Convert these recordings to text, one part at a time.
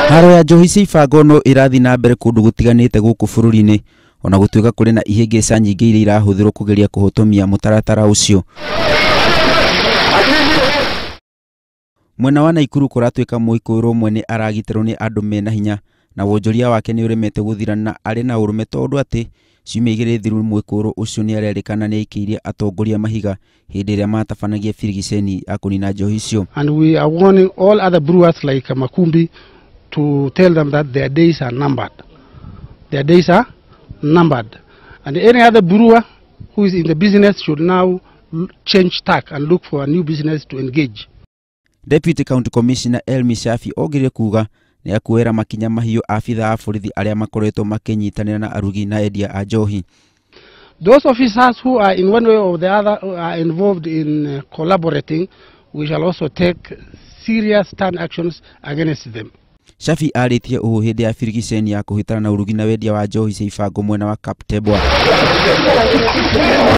Haro ya njohi cia ibango no irathi na mbere kundu gutiganite guku bururi-ini ona gutuika kuri na ihĩngĩca nyingĩ iria irahuthirwo kugeria kuhotomia mutaratara ucio. Mwena wa Naikuru kuratuika muikuru mwene aragitirwo ni andu mena hinya na wonjoria wake ni uremete guthira na ari na urume tondu ati ciumia igĩrĩ thiru muikuru ucio ni arerikana ni aikirie atongoria mahiga hindi iria matabanagia birigiceni ya kunina njohi icio. And we are warning all other brewers like Makumbi to tell them that their days are numbered. Their days are numbered. And any other brewer who is in the business should now change tack and look for a new business to engage. Deputy County Commissioner Elmi Shafi ogire kuga ni akuera makinya mahiu afitha a borithi aria makoretwo makinyitanira na arugi na endia a njohi. Those officers who are in one way or the other are involved in collaborating, we shall also take serious stern actions against them. Shafi aritie uhu hindi ya birigiceni ya kuhitana na urugi na wendia wa njohi cia ibango mwena wa Kaptebwa.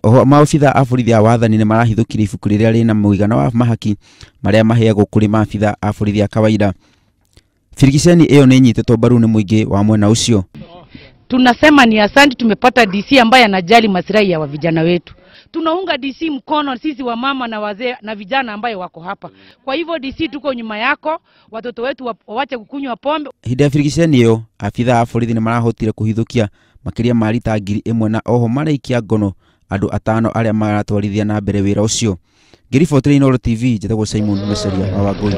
Oho maofitha a borithi a wathani ni marahithukire ibuku riria rina muigana wa mahaki maria maheagwo kuri maofitha a borithi a kawaida. Birigiceni iyo ni nyitetwo mbaru ni muingi wa mwena ucio. Tunasema ni asante, tumepata DC ambaye anajali maslahi ya vijana wetu. Tunaunga DC mkono sisi wa mama na wazee na vijana ambaye wako hapa. Kwa hivyo DC tuko nyuma yako, watoto wetu waache kukunywa pombe. Hindi ya birigiceni iyo afitha a borithi ni marahotire kuhithukia makiria marita 1,000 na oho maraikia ngono andu 5 aria maratwarithia na mbere wira ucio. Ngiribotire Inooro TV, njitagwo Simon Meseria wa Wangui.